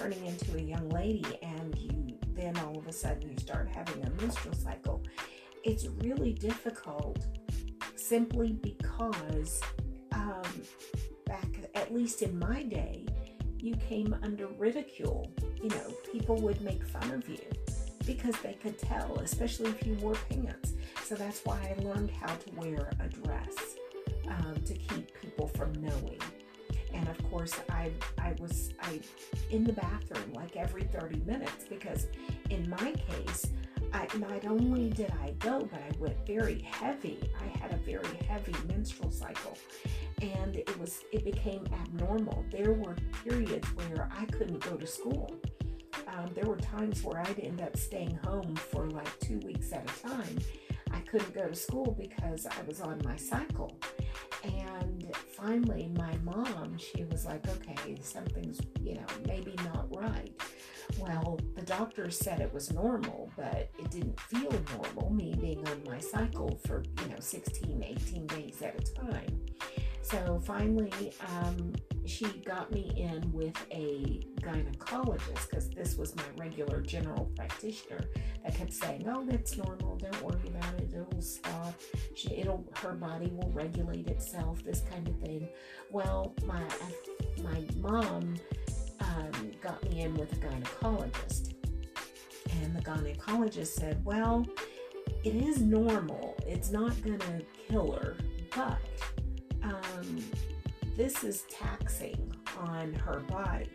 turning into a young lady and then all of a sudden you start having a menstrual cycle, it's really difficult simply because back, at least in my day, you came under ridicule. People would make fun of you because they could tell, especially if you wore pants. So that's why I learned how to wear a dress to keep people from knowing. And of course, I was in the bathroom like every 30 minutes because in my case, not only did I go, but I went very heavy. I had a very heavy menstrual cycle, and it became abnormal. There were periods where I couldn't go to school. There were times where I'd end up staying home for like 2 weeks at a time. I couldn't go to school because I was on my cycle. And finally, my mom, she was like, okay, something's, maybe not right. Well, the doctors said it was normal, but it didn't feel normal, me being on my cycle for, 16, 18 days at a time. So finally, she got me in with a gynecologist because this was my regular general practitioner that kept saying, oh, that's normal, don't worry about it, it'll stop, her body will regulate itself, this kind of thing. Well, my mom got me in with a gynecologist, and the gynecologist said, well, it is normal, it's not gonna kill her, but this is taxing on her body,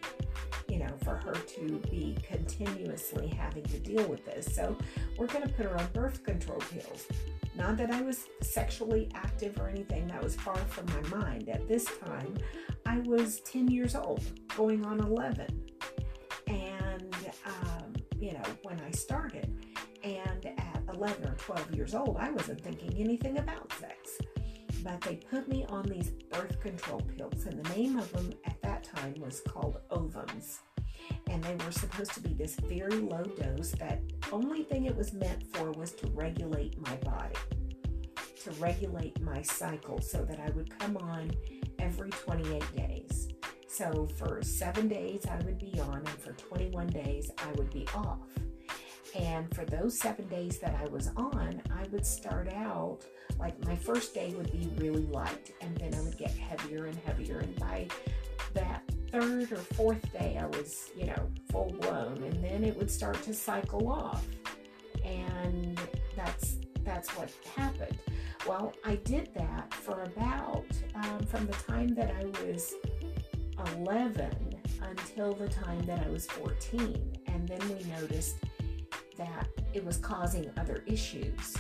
for her to be continuously having to deal with this. So we're going to put her on birth control pills. Not that I was sexually active or anything, that was far from my mind. At this time, I was 10 years old, going on 11. And, when I started, and at 11 or 12 years old, I wasn't thinking anything about sex. But they put me on these birth control pills, and the name of them at that time was called Ovums. And they were supposed to be this very low dose that only thing it was meant for was to regulate my body, to regulate my cycle so that I would come on every 28 days. So for 7 days I would be on, and for 21 days I would be off. And for those 7 days that I was on, I would start out, like my first day would be really light, and then I would get heavier and heavier. And by that third or fourth day, I was, full blown, and then it would start to cycle off. And that's what happened. Well, I did that for about, from the time that I was 11 until the time that I was 14. And then we noticed that it was causing other issues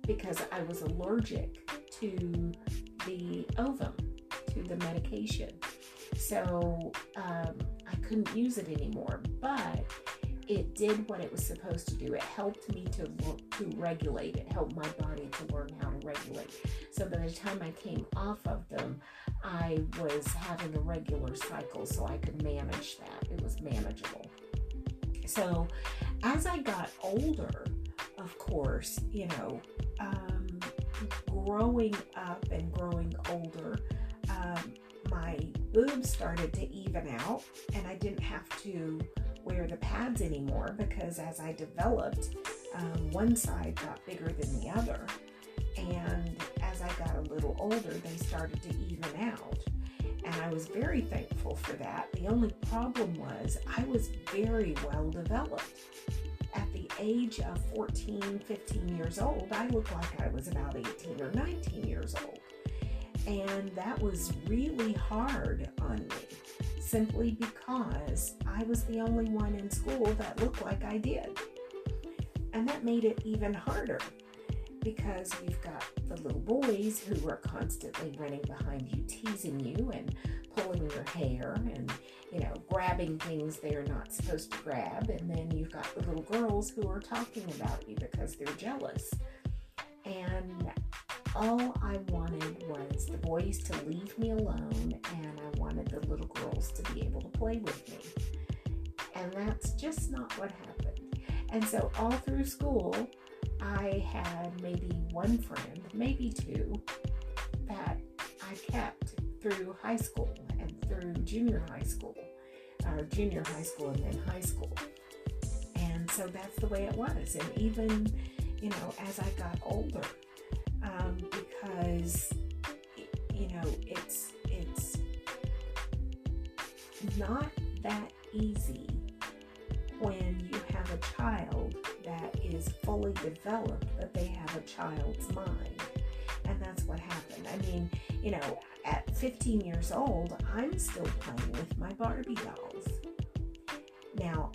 because I was allergic to the ovum, to the medication. So I couldn't use it anymore, but it did what it was supposed to do. It helped me to regulate. It helped my body to learn how to regulate. So by the time I came off of them, I was having a regular cycle, so I could manage that. It was manageable. So as I got older, of course, growing up and growing older, my boobs started to even out, and I didn't have to wear the pads anymore because as I developed, one side got bigger than the other. And as I got a little older, they started to even out. And I was very thankful for that. The only problem was I was very well developed. At the age of 14, 15 years old, I looked like I was about 18 or 19 years old. And that was really hard on me, simply because I was the only one in school that looked like I did. And that made it even harder because you've got the little boys who are constantly running behind you, teasing you and pulling your hair and, grabbing things they're not supposed to grab. And then you've got the little girls who are talking about you because they're jealous. And all I wanted was the boys to leave me alone, and I wanted the little girls to be able to play with me. And that's just not what happened. And so all through school, I had maybe one friend, maybe two, that I kept through high school and through junior high school. or junior high school and then high school. And so that's the way it was. And even, as I got older, because, it's not that easy when you have a child that is fully developed, but they have a child's mind. And that's what happened. I mean, at 15 years old, I'm still playing with my Barbie dolls. Now,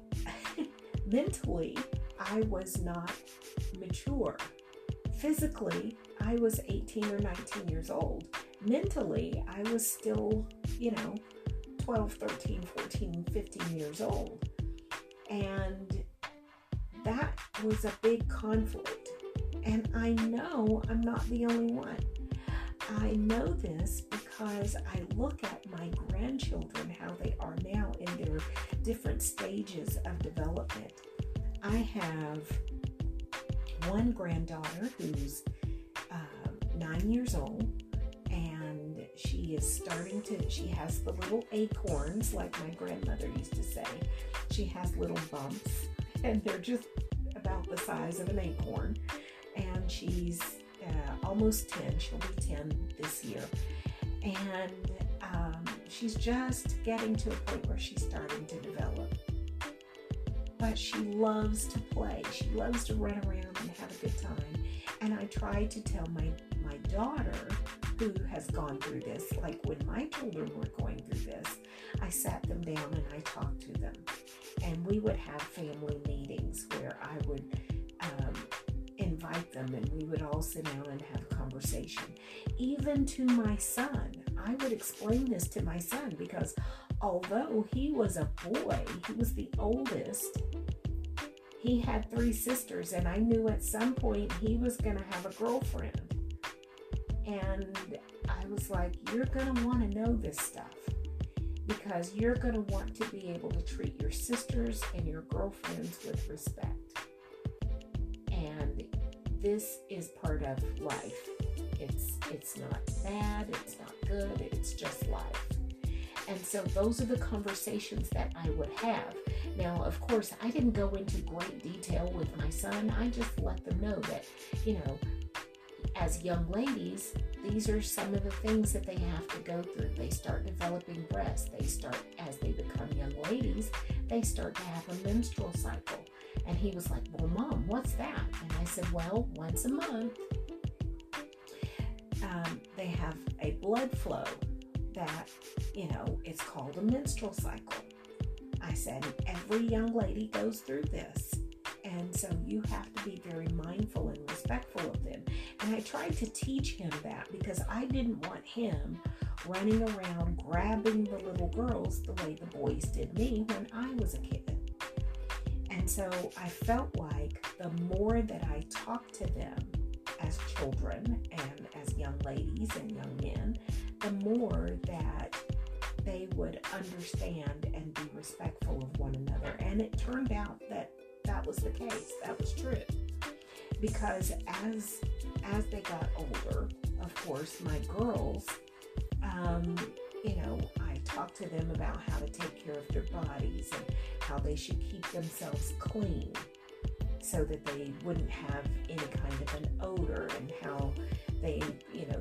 mentally, I was not mature. Physically, I was 18 or 19 years old. Mentally, I was still, 12, 13, 14, 15 years old. And that was a big conflict. And I know I'm not the only one. I know this because I look at my grandchildren, how they are now in their different stages of development. I have one granddaughter who's 9 years old, and she has the little acorns, like my grandmother used to say. She has little bumps, and they're just about the size of an acorn. And she's almost 10. She'll be 10 this year. And she's just getting to a point where she's starting to develop. But she loves to play. She loves to run around and have a good time. And I try to tell my daughter, who has gone through this, like when my children were going through this, I sat them down and I talked to them. And we would have family meetings where I would invite them, and we would all sit down and have a conversation. Even to my son, I would explain this to my son, because although he was a boy, he was the oldest. He had 3 sisters, and I knew at some point he was going to have a girlfriend. And I was like, you're going to want to know this stuff, because you're going to want to be able to treat your sisters and your girlfriends with respect. And this is part of life. It's not bad, it's not good, it's just life. And so those are the conversations that I would have. Now, of course, I didn't go into great detail with my son. I just let them know that, as young ladies, these are some of the things that they have to go through. They start developing breasts. As they become young ladies, they start to have a menstrual cycle. And he was like, well, Mom, what's that? And I said, well, once a month, they have a blood flow that, it's called a menstrual cycle. I said, every young lady goes through this. And so you have to be very mindful and respectful of them. And I tried to teach him that, because I didn't want him running around grabbing the little girls the way the boys did me when I was a kid. And so I felt like the more that I talked to them as children and as young ladies and young men, the more that they would understand and be respectful of one another. And it turned out that was the case. That was true. Because as they got older, of course, my girls, I talked to them about how to take care of their bodies and how they should keep themselves clean so that they wouldn't have any kind of an odor, and how they,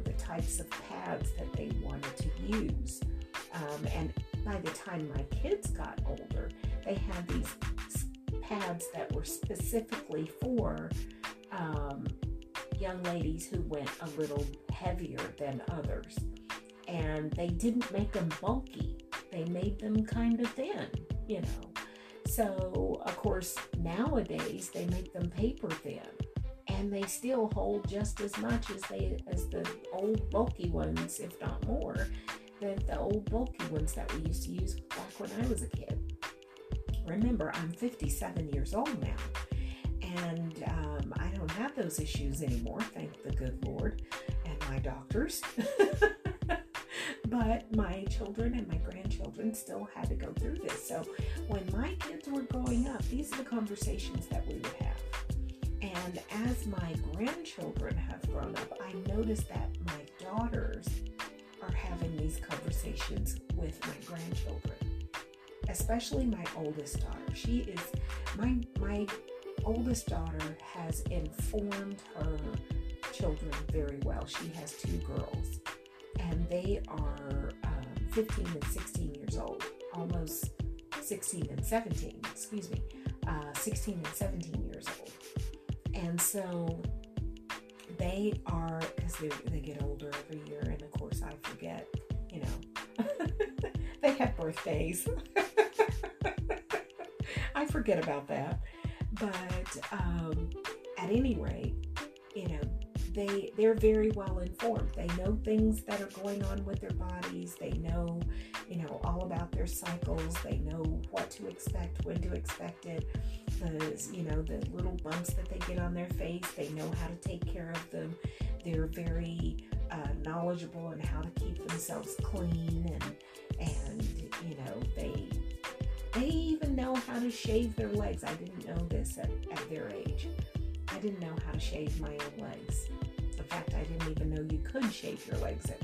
the types of pads that they wanted to use. And by the time my kids got older, they had these pads that were specifically for young ladies who went a little heavier than others. And they didn't make them bulky. They made them kind of thin, So, of course, nowadays they make them paper thin. And they still hold just as much as the old bulky ones, if not more, than the old bulky ones that we used to use back when I was a kid. Remember, I'm 57 years old now. And I don't have those issues anymore, thank the good Lord and my doctors. But my children and my grandchildren still had to go through this. So when my kids were growing up, these are the conversations that we would have. And as my grandchildren have grown up, I noticed that my daughters are having these conversations with my grandchildren. especially my oldest daughter. She is, my oldest daughter has informed her children very well. She has 2 girls, and they are 15 and 16 years old, almost 16 and 17, 16 and 17 years old. And so they are, because they get older every year, and of course I forget, they have birthdays. I forget about that. But at any rate, they're very well informed. They know things that are going on with their bodies. They know, all about their cycles. They know what to expect, when to expect it. The little bumps that they get on their face, they know how to take care of them. They're very knowledgeable on how to keep themselves clean, and they even know how to shave their legs. I didn't know this at their age. I didn't know how to shave my own legs. In fact, I didn't even know you could shave your legs at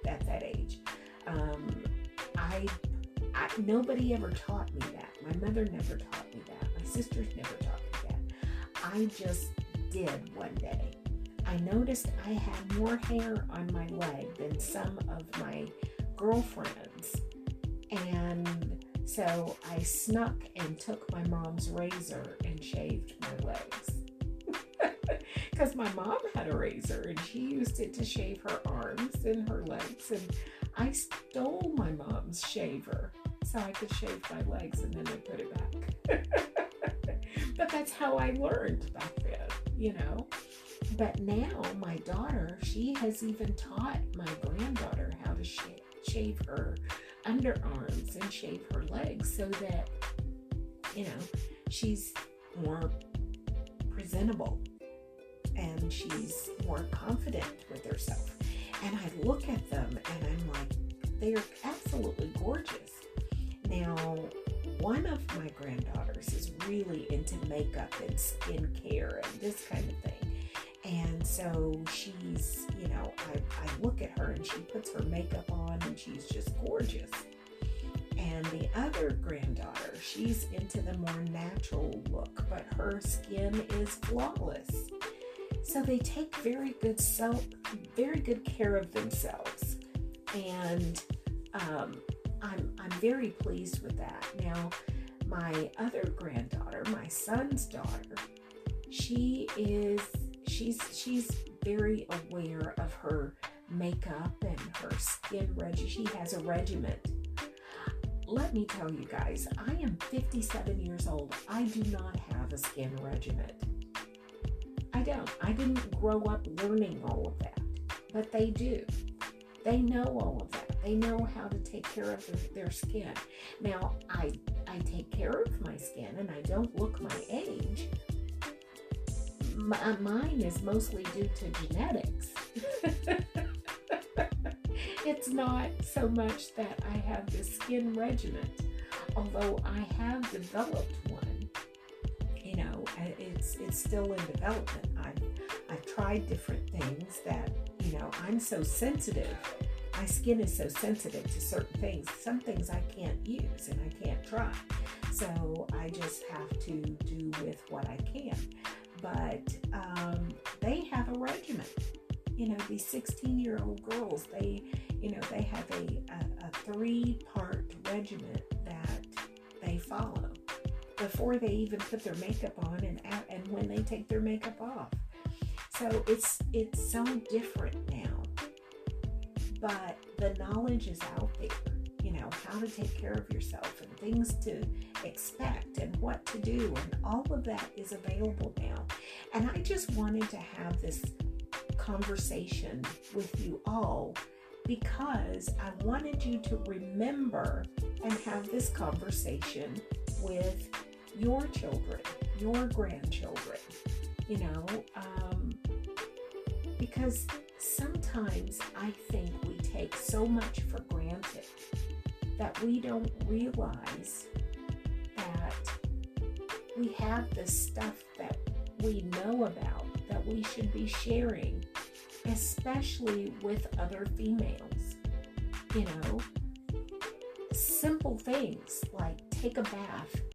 that age. Nobody ever taught me that. My mother never taught me that. My sisters never taught me that. I just did one day. I noticed I had more hair on my leg than some of my girlfriends. And so I snuck and took my mom's razor and shaved my legs. Because my mom had a razor and she used it to shave her arms and her legs. And I stole my mom's shaver so I could shave my legs, and then I put it back. But that's how I learned back then, But now my daughter, she has even taught my granddaughter how to shave her underarms and shave her legs so that, she's more presentable and she's more confident with herself. And I look at them and I'm like, they are absolutely gorgeous. Now, one of my granddaughters is really into makeup and skincare and this kind of thing. And so she's, I look at her and she puts her makeup on and she's just gorgeous. And the other granddaughter, she's into the more natural look, but her skin is flawless. So they take very good care of themselves. And I'm very pleased with that. Now, my other granddaughter, my son's daughter, she's very aware of her makeup and her skin regimen. She has a regimen. Let me tell you guys, I am 57 years old. I do not have a skin regimen. I don't. I didn't grow up learning all of that, but they do. They know all of that. They know how to take care of their skin. Now, I take care of my skin and I don't look my age. Mine is mostly due to genetics. It's not so much that I have this skin regimen, although I have developed one. It's still in development. I've tried different things that, I'm so sensitive. My skin is so sensitive to certain things. Some things I can't use and I can't try. So I just have to do with what I can. But they have a regimen. These 16-year-old girls, they have a 3-part regimen that they follow before they even put their makeup on and when they take their makeup off. So it's so different now. But the knowledge is out there, how to take care of yourself and things to expect and what to do, and all of that is available now. And I just wanted to have this conversation with you all because I wanted you to remember and have this conversation with your children, your grandchildren, because sometimes I think we take so much for granted that we don't realize that we have this stuff that we know about that we should be sharing, especially with other females. simple things like take a bath